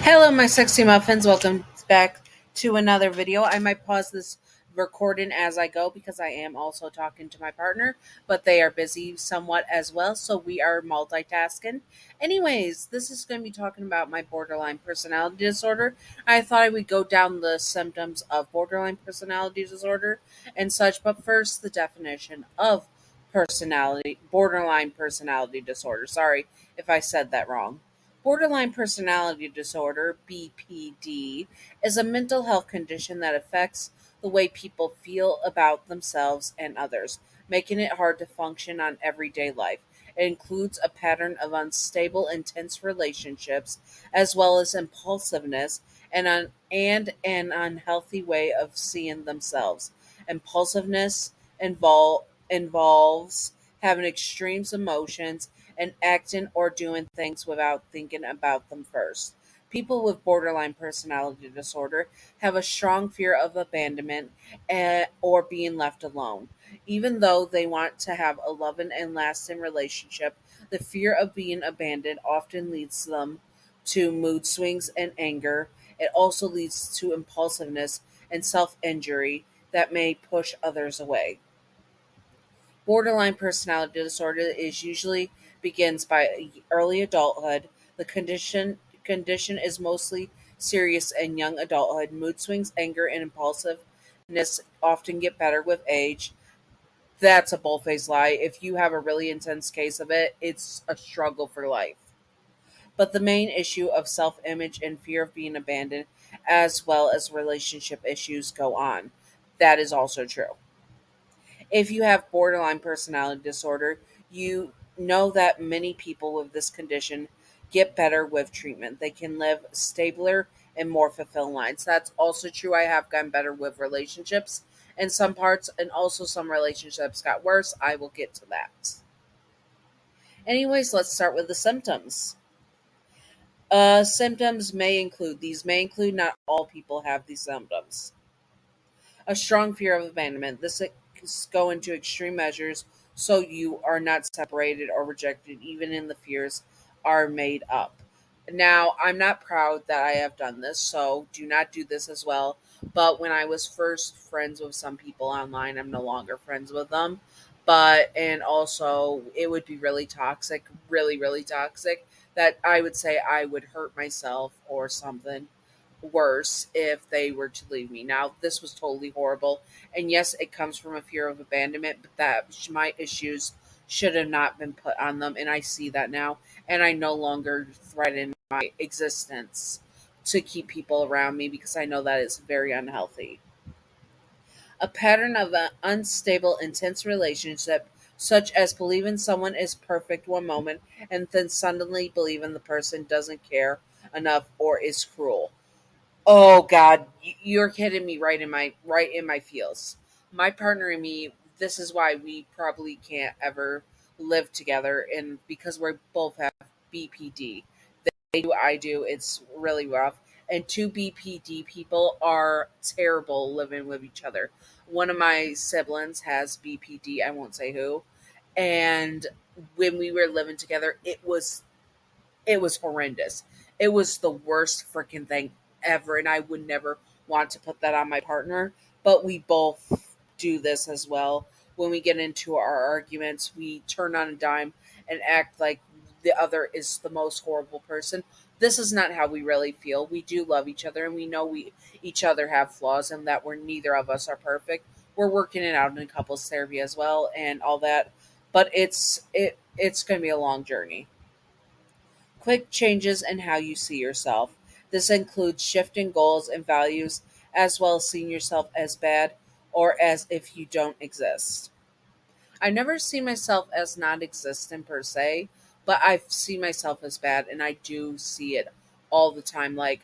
Hello, my sexy muffins. Welcome back to another video. I might pause this recording as I go because I am also talking to my partner, but they are busy somewhat as well, so we are multitasking. Anyways, this is going to be talking about my borderline personality disorder. I thought I would go down the symptoms of borderline personality disorder and such, but first, the definition of borderline personality disorder. Sorry if I said that wrong. Borderline personality disorder, BPD, is a mental health condition that affects the way people feel about themselves and others, making it hard to function on everyday life. It includes a pattern of unstable, intense relationships, as well as impulsiveness and an unhealthy way of seeing themselves. Impulsiveness involves having extreme emotions and acting or doing things without thinking about them first. People with borderline personality disorder have a strong fear of abandonment or being left alone. Even though they want to have a loving and lasting relationship, the fear of being abandoned often leads them to mood swings and anger. It also leads to impulsiveness and self injury that may push others away. Borderline personality disorder is usually begins by early adulthood. The condition is mostly serious in young adulthood. Mood swings, anger, and impulsiveness often get better with age. That's a bullface lie. If you have a really intense case of it, it's a struggle for life. But the main issue of self image and fear of being abandoned, as well as relationship issues, go on. That is also true. If you have borderline personality disorder, you know that many people with this condition get better with treatment. They can live stabler and more fulfilling lives. That's also true. I have gotten better with relationships in some parts, and also some relationships got worse. I will get to that. Anyways, let's start with the symptoms. Symptoms may include, not all people have these symptoms. A strong fear of abandonment. This is go into extreme measures so you are not separated or rejected, even in the fears are made up. Now, I'm not proud that I have done this, so do not do this as well. But when I was first friends with some people online, I'm no longer friends with them. And also, it would be really toxic, really, really toxic, that I would say I would hurt myself or something worse if they were to leave me. Now, this was totally horrible. And yes, it comes from a fear of abandonment, but my issues should have not been put on them. And I see that now. And I no longer threaten my existence to keep people around me because I know that it's very unhealthy. A pattern of an unstable, intense relationship, such as believing someone is perfect one moment and then suddenly believing the person doesn't care enough or is cruel. Oh God, you're hitting me right in my feels. My partner and me. This is why we probably can't ever live together, and because we both have BPD. They do, I do. It's really rough. And two BPD people are terrible living with each other. One of my siblings has BPD. I won't say who. And when we were living together, it was horrendous. It was the worst freaking thing ever, and I would never want to put that on my partner. But we both do this as well. When we get into our arguments, we turn on a dime and act like the other is the most horrible person. This is not how we really feel. We do love each other, and we know we each other have flaws, and that we're neither of us are perfect. We're working it out in couples therapy as well, and all that. But it's going to be a long journey. Quick changes in how you see yourself. This includes shifting goals and values, as well as seeing yourself as bad or as if you don't exist. I never see myself as non existent per se, but I see myself as bad, and I do see it all the time. Like,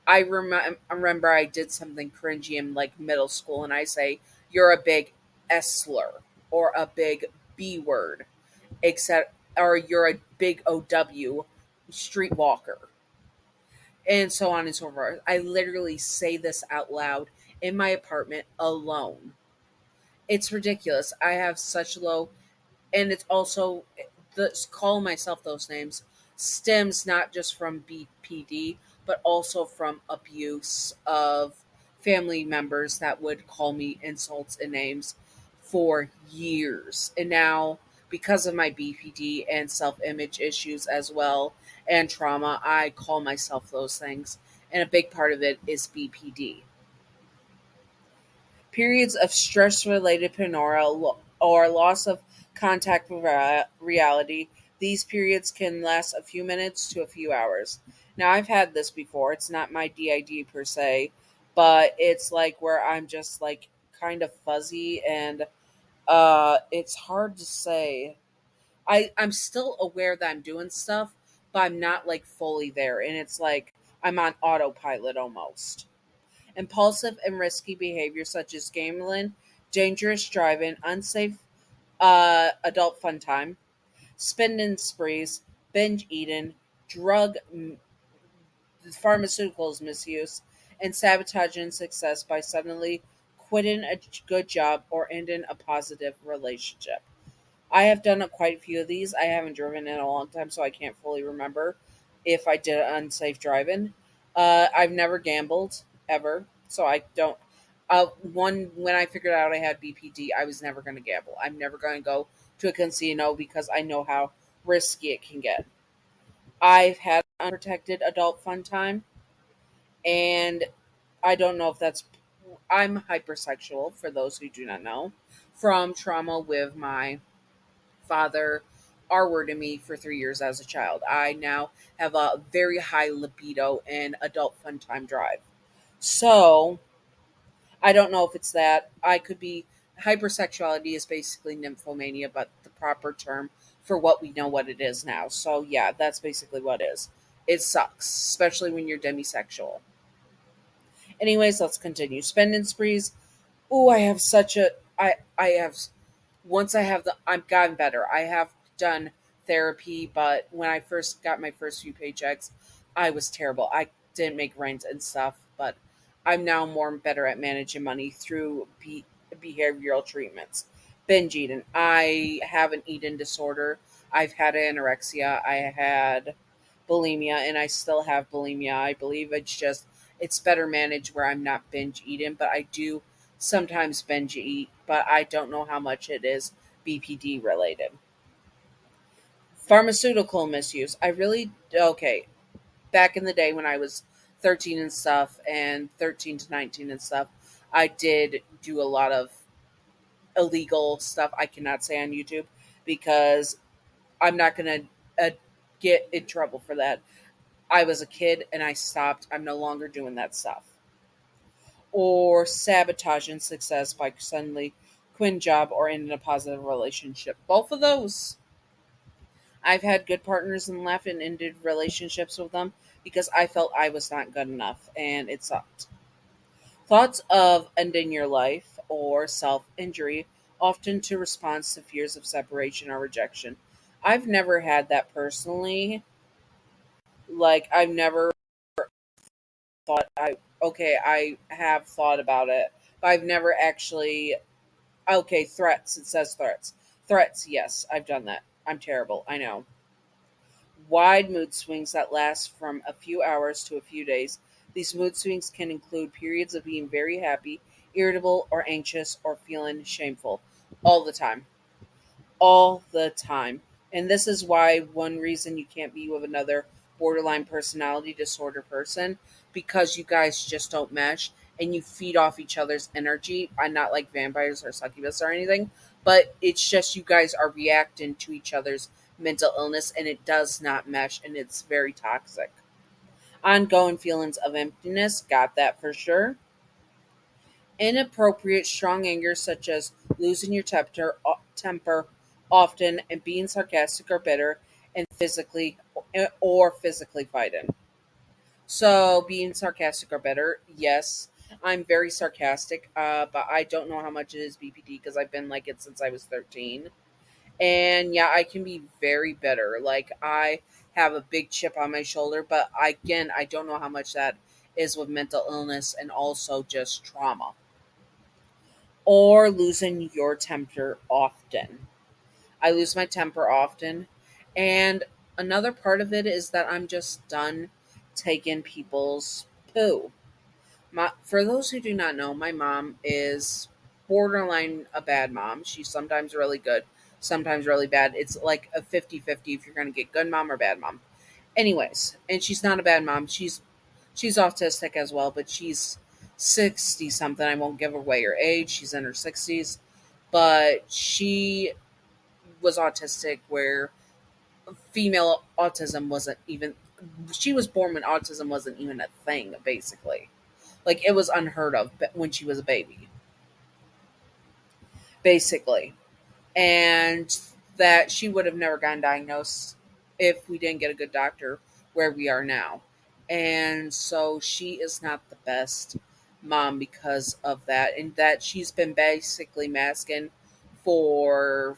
I remember I did something cringy in like middle school, and I say, "You're a big S slur," or a big B word, except or "You're a big OW streetwalker," and so on and so forth. I literally say this out loud in my apartment alone. It's ridiculous. I have such low, and it's also the call myself those names stems not just from BPD, but also from abuse of family members that would call me insults and names for years. And now, because of my BPD and self image issues as well, and trauma, I call myself those things. And a big part of it is BPD. Periods of stress related paranoia or loss of contact with reality. These periods can last a few minutes to a few hours. Now, I've had this before. It's not my DID per se, but it's like where I'm just like kind of fuzzy and it's hard to say. I'm still aware that I'm doing stuff, but I'm not like fully there. And it's like I'm on autopilot almost. Impulsive and risky behavior such as gambling, dangerous driving, unsafe adult fun time, spending sprees, binge eating, drug pharmaceuticals misuse, and sabotaging success by suddenly quitting a good job or ending a positive relationship. I have done quite a few of these. I haven't driven in a long time, so I can't fully remember if I did unsafe driving. I've never gambled ever, so I don't. One when I figured out I had BPD, I was never going to gamble. I'm never going to go to a casino because I know how risky it can get. I've had unprotected adult fun time, and I don't know if that's. I'm hypersexual for those who do not know, from trauma with my father R-worded me for 3 years as a child. I now have a very high libido and adult fun time drive. So I don't know if it's that. I could be hypersexuality is basically nymphomania, but the proper term for what we know what it is now. So yeah, that's basically what it is. It sucks, especially when you're demisexual. Anyways, let's continue. Spending sprees. Oh, I have such a I have once I have the I've gotten better. I have done therapy, but when I first got my first few paychecks, I was terrible. I didn't make rent and stuff, but I'm now more better at managing money through behavioral treatments. Binge eating. I have an eating disorder. I've had anorexia. I had bulimia, and I still have bulimia. I believe it's better managed where I'm not binge eating, but I do sometimes binge eat, but I don't know how much it is BPD related. Pharmaceutical misuse. I really, okay, back in the day when I was 13 and stuff, and 13 to 19 and stuff, I did do a lot of illegal stuff I cannot say on YouTube because I'm not going to get in trouble for that. I was a kid and I stopped. I'm no longer doing that stuff. Or sabotaging success by suddenly quitting job or ending a positive relationship. Both of those. I've had good partners and left and ended relationships with them because I felt I was not good enough and it sucked. Thoughts of ending your life or self injury, often to response to fears of separation or rejection. I've never had that personally. Like, I've never thought okay, I have thought about it, but I've never actually. Okay, threats. It says threats. Threats, yes, I've done that. I'm terrible, I know. Wide mood swings that last from a few hours to a few days. These mood swings can include periods of being very happy, irritable, or anxious, or feeling shameful all the time. All the time. And this is why one reason you can't be with another borderline personality disorder person, because you guys just don't mesh and you feed off each other's energy. I'm not like vampires or succubus or anything, but it's just you guys are reacting to each other's mental illness and it does not mesh and it's very toxic. Ongoing feelings of emptiness, got that for sure. Inappropriate strong anger such as losing your temper often and being sarcastic or bitter and physically fighting. So being sarcastic or bitter, yes, I'm very sarcastic, but I don't know how much it is BPD because I've been like it since I was 13. And yeah, I can be very bitter. Like I have a big chip on my shoulder, but again, I don't know how much that is with mental illness and also just trauma. Or losing your temper often. I lose my temper often. And another part of it is that I'm just done taking people's poo. For those who do not know, my mom is borderline a bad mom. She's sometimes really good, sometimes really bad. It's like a 50-50 if you're going to get good mom or bad mom. Anyways, and she's not a bad mom. She's autistic as well, but she's 60 something. I won't give away her age. She's in her 60s, but she was autistic where female autism wasn't even, she was born when autism wasn't even a thing, basically. Like, it was unheard of when she was a baby, basically. And that she would have never gotten diagnosed if we didn't get a good doctor where we are now. And so she is not the best mom because of that. And that she's been basically masking for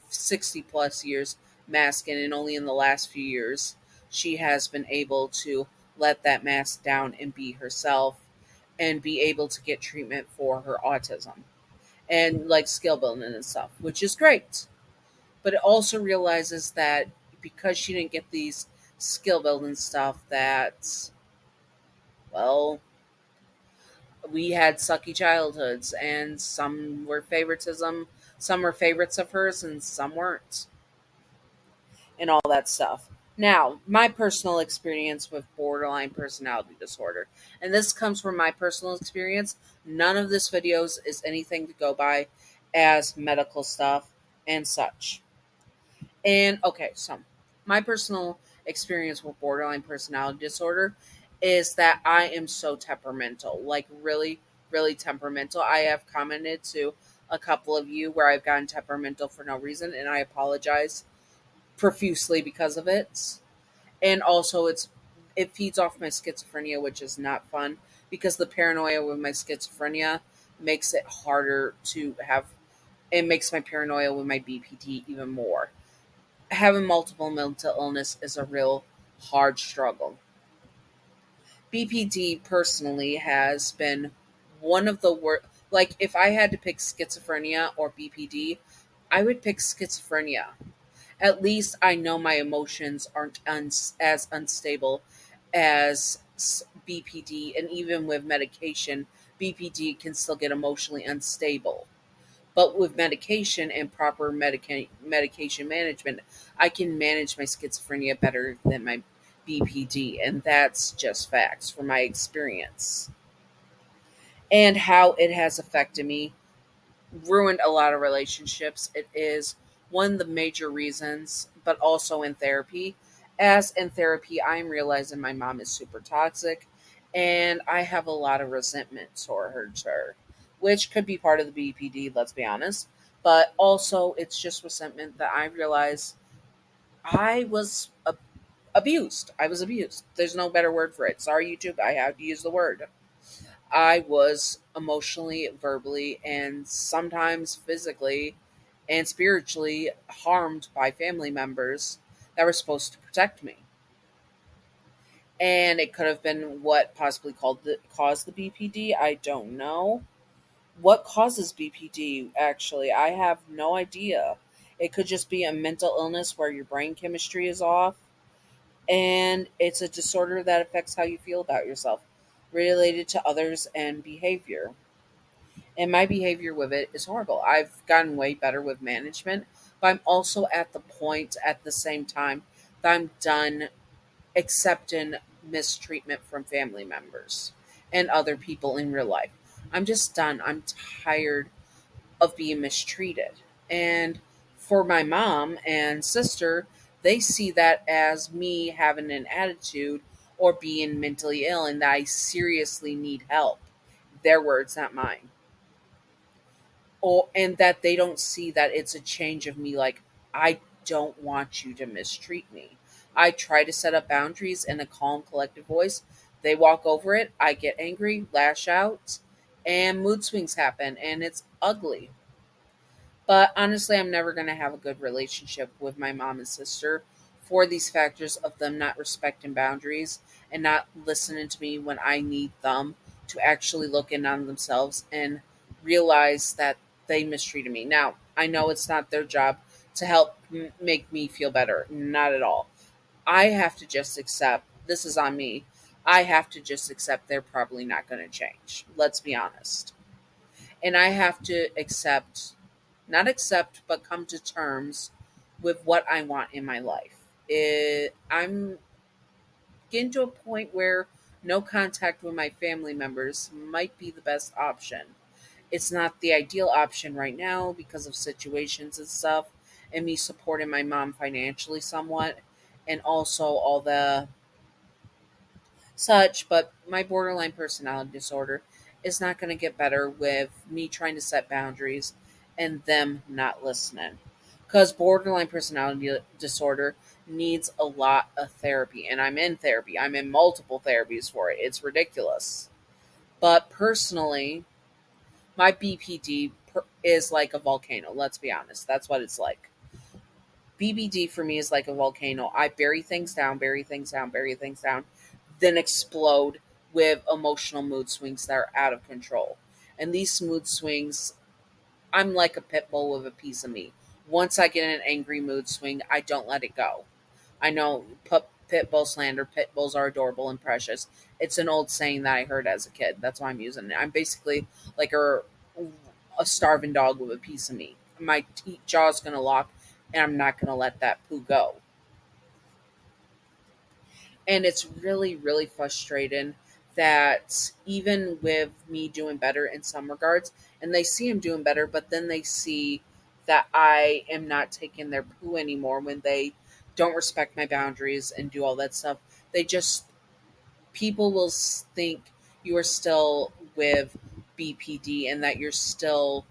60 plus years, masking, and only in the last few years she has been able to let that mask down and be herself and be able to get treatment for her autism and like skill building and stuff, which is great. But it also realizes that because she didn't get these skill building stuff, that, well, we had sucky childhoods, and some were favoritism, some were favorites of hers, and some weren't, and all that stuff. Now, my personal experience with borderline personality disorder, and this comes from my personal experience. None of this videos is anything to go by as medical stuff and such. And okay, so my personal experience with borderline personality disorder is that I am so temperamental, like really, really temperamental. I have commented to a couple of you where I've gotten temperamental for no reason, and I apologize profusely because of it. And also, it feeds off my schizophrenia, which is not fun because the paranoia with my schizophrenia makes it harder to have. It makes my paranoia with my BPD even more. Having multiple mental illness is a real hard struggle. BPD personally has been one of the worst. Like, if I had to pick schizophrenia or BPD, I would pick schizophrenia. At least I know my emotions aren't as unstable as BPD, and even with medication, BPD can still get emotionally unstable. But with medication and proper medication management, I can manage my schizophrenia better than my BPD. And that's just facts from my experience. And how it has affected me, ruined a lot of relationships. It is one of the major reasons, but also in therapy. As in therapy, I'm realizing my mom is super toxic, and I have a lot of resentment towards her, which could be part of the BPD, let's be honest. But also, it's just resentment that I realize I was abused. I was abused. There's no better word for it. Sorry, YouTube, I have to use the word. I was emotionally, verbally, and sometimes physically and spiritually harmed by family members that were supposed to protect me. And it could have been what possibly caused the BPD. I don't know. What causes BPD, actually? I have no idea. It could just be a mental illness where your brain chemistry is off. And it's a disorder that affects how you feel about yourself, related to others and behavior. And my behavior with it is horrible. I've gotten way better with management, but I'm also at the point at the same time that I'm done accepting mistreatment from family members and other people in real life. I'm just done. I'm tired of being mistreated. And for my mom and sister, they see that as me having an attitude or being mentally ill and that I seriously need help. Their words, not mine. Or and that they don't see that it's a change of me, like, I don't want you to mistreat me. I try to set up boundaries in a calm collective voice. They walk over it, I get angry, lash out, and mood swings happen, and it's ugly. But honestly, I'm never going to have a good relationship with my mom and sister for these factors of them not respecting boundaries and not listening to me when I need them to actually look in on themselves and realize that they mistreated me. Now, I know it's not their job to help make me feel better. Not at all. I have to just accept this is on me. I have to just accept they're probably not going to change. Let's be honest. And I have to accept, not accept, but come to terms with what I want in my life. I'm getting to a point where no contact with my family members might be the best option. It's not the ideal option right now because of situations and stuff, and me supporting my mom financially somewhat, and also all the such, but my borderline personality disorder is not going to get better with me trying to set boundaries and them not listening. Because borderline personality disorder needs a lot of therapy, and I'm in therapy. I'm in multiple therapies for it. It's ridiculous. But personally, my BPD is like a volcano. Let's be honest. That's what it's like. BBD for me is like a volcano. I bury things down, bury things down, bury things down, then explode with emotional mood swings that are out of control. And these mood swings, I'm like a pit bull with a piece of me. Once I get in an angry mood swing, I don't let it go. I know pit bull slander, pit bulls are adorable and precious. It's an old saying that I heard as a kid. That's why I'm using it. I'm basically like a starving dog with a piece of me. My jaw's going to lock, and I'm not going to let that poo go. And it's really, really frustrating that even with me doing better in some regards, and they see I'm doing better, but then they see that I am not taking their poo anymore when they don't respect my boundaries and do all that stuff. They just, people will think you are still with BPD and that you're still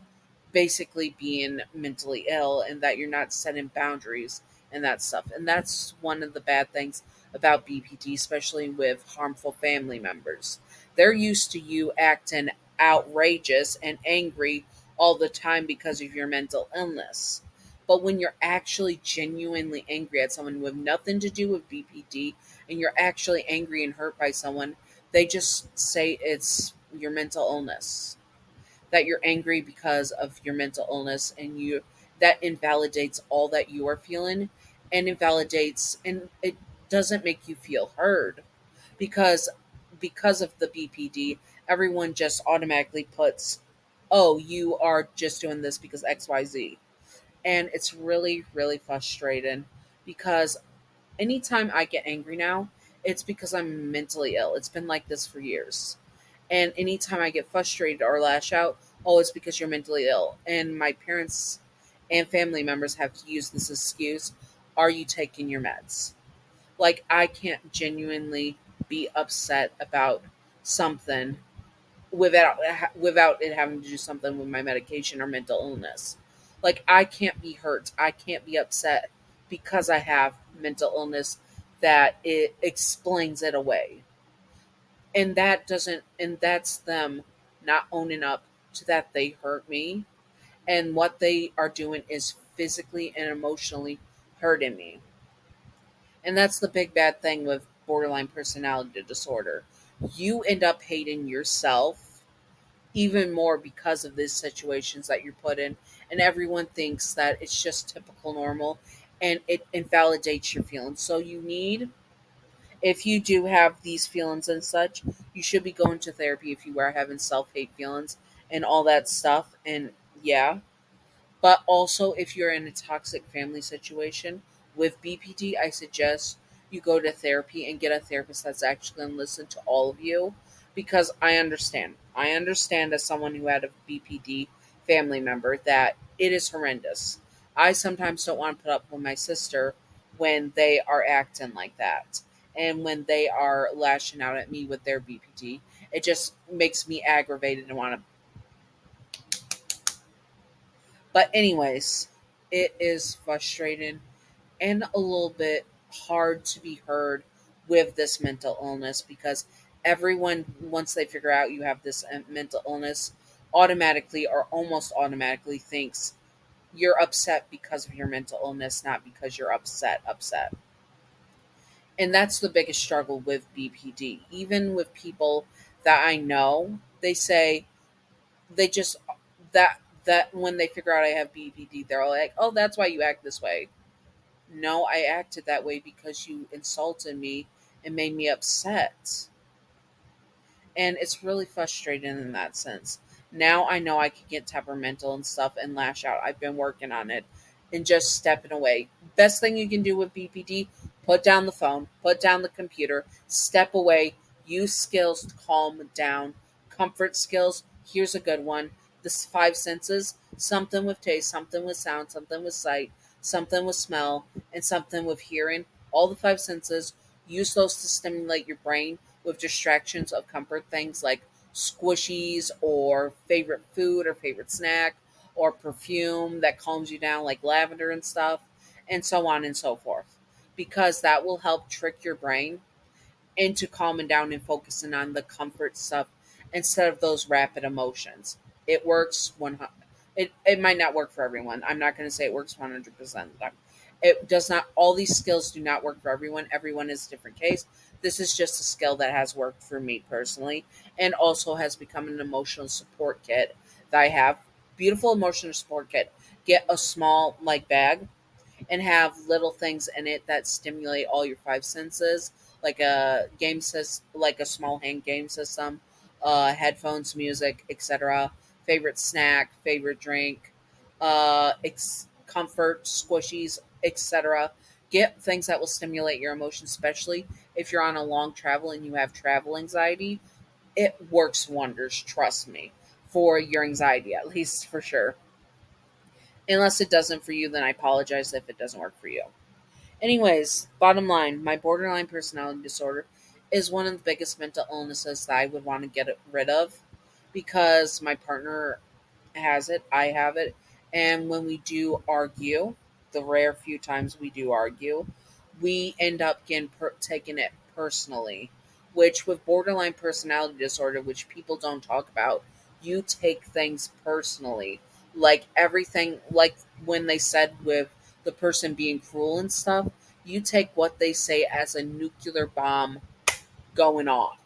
basically being mentally ill and that you're not setting boundaries and that stuff. And that's one of the bad things about BPD, especially with harmful family members. They're used to you acting outrageous and angry all the time because of your mental illness. But when you're actually genuinely angry at someone with nothing to do with BPD and you're actually angry and hurt by someone, they just say it's your mental illness, that you're angry because of your mental illness, and you that invalidates all that you are feeling, and invalidates, and it doesn't make you feel heard because of the BPD, everyone just automatically puts, oh, you are just doing this because XYZ. And it's really, really frustrating because anytime I get angry now, it's because I'm mentally ill. It's been like this for years. And anytime I get frustrated or lash out, oh, it's because you're mentally ill. And my parents and family members have to use this excuse, are you taking your meds? Like, I can't genuinely be upset about something without it having to do something with my medication or mental illness. Like, I can't be hurt. I can't be upset because I have mental illness that it explains it away. And that's them not owning up to that they hurt me, and what they are doing is physically and emotionally hurting me. And that's the big bad thing with borderline personality disorder. You end up hating yourself even more because of these situations that you're put in, and everyone thinks that it's just typical normal, and it invalidates your feelings. So you need, if you do have these feelings and such, you should be going to therapy if you are having self-hate feelings and all that stuff. And yeah, but also, if you're in a toxic family situation with BPD, I suggest you go to therapy and get a therapist that's actually going to listen to all of you, because I understand. I understand as someone who had a BPD family member that it is horrendous. I sometimes don't want to put up with my sister when they are acting like that and when they are lashing out at me with their BPD. It just makes me aggravated and want to. But anyways, it is frustrating and a little bit hard to be heard with this mental illness, because everyone, once they figure out you have this mental illness, automatically or almost automatically thinks you're upset because of your mental illness, not because you're upset. And that's the biggest struggle with BPD. Even with people that I know, they say they just that when they figure out I have BPD, they're like, "Oh, that's why you act this way." No, I acted that way because you insulted me and made me upset. And it's really frustrating in that sense. Now I know I can get temperamental and stuff and lash out. I've been working on it and just stepping away. Best thing you can do with BPD, put down the phone, put down the computer, step away, use skills to calm down. Comfort skills, here's a good one. The five senses, something with taste, something with sound, something with sight, something with smell, and something with hearing. All the five senses, use those to stimulate your brain with distractions of comfort things like squishies or favorite food or favorite snack or perfume that calms you down like lavender and stuff, and so on and so forth, because that will help trick your brain into calming down and focusing on the comfort stuff instead of those rapid emotions. It works it might not work for everyone. I'm not going to say it works 100% of the time. It does not. All these skills do not work for everyone. Everyone is a different case. This is just a skill that has worked for me personally, and also has become an emotional support kit that I have. Beautiful emotional support kit. Get a small like bag and have little things in it that stimulate all your five senses, like a like a small hand game system, headphones, music, etc. Favorite snack, favorite drink, comfort, squishies, etc. Get things that will stimulate your emotions, especially if you're on a long travel and you have travel anxiety. It works wonders, trust me, for your anxiety, at least for sure. Unless it doesn't for you, then I apologize if it doesn't work for you. Anyways, bottom line, my borderline personality disorder is one of the biggest mental illnesses that I would want to get rid of because my partner has it, I have it, and when we do argue, the rare few times we do argue, we end up taking it personally. Which, with borderline personality disorder, which people don't talk about, you take things personally. Like everything, like when they said with the person being cruel and stuff, you take what they say as a nuclear bomb going off.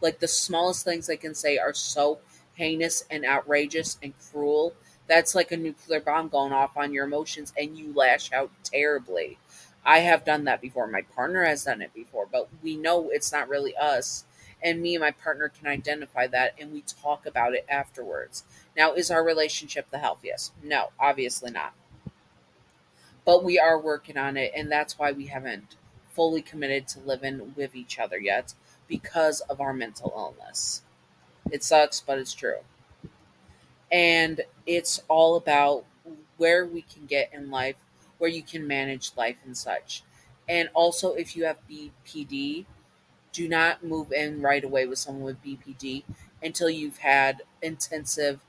Like the smallest things they can say are so heinous and outrageous and cruel. That's like a nuclear bomb going off on your emotions, and you lash out terribly. I have done that before. My partner has done it before, but we know it's not really us. And me and my partner can identify that, and we talk about it afterwards. Now, is our relationship the healthiest? No, obviously not. But we are working on it, and that's why we haven't fully committed to living with each other yet, because of our mental illness. It sucks, but it's true. And it's all about where we can get in life, where you can manage life and such. And also, if you have BPD, do not move in right away with someone with BPD until you've had intensive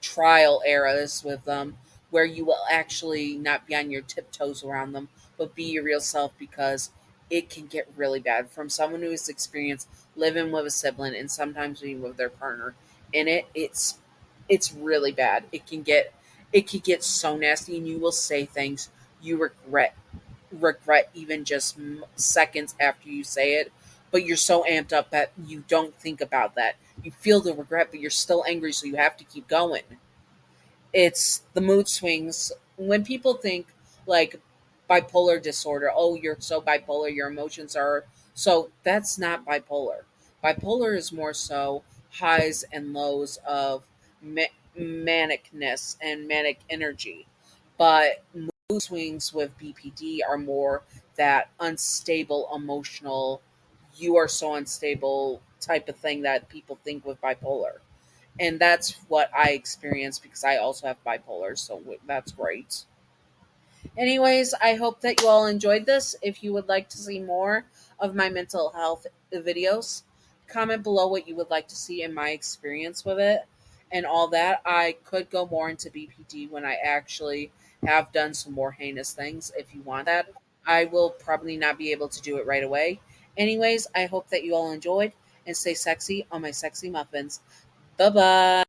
trial eras with them, where you will actually not be on your tiptoes around them, but be your real self, because it can get really bad. From someone who has experienced living with a sibling and sometimes being with their partner in it's really bad. It can get so nasty, and you will say things you regret even just seconds after you say it, but you're so amped up that you don't think about that. You feel the regret, but you're still angry, so you have to keep going. It's the mood swings. When people think like bipolar disorder, oh, you're so bipolar, your emotions are so, that's not bipolar. Bipolar is more so highs and lows of manicness and manic energy. But mood swings with BPD are more that unstable emotional, you are so unstable type of thing that people think with bipolar. And that's what I experience because I also have bipolar, so that's great. Anyways, I hope that you all enjoyed this. If you would like to see more of my mental health videos, comment below what you would like to see in my experience with it and all that. I could go more into BPD when I actually have done some more heinous things. If you want that, I will probably not be able to do it right away. Anyways, I hope that you all enjoyed, and stay sexy on my sexy muffins. Bye bye.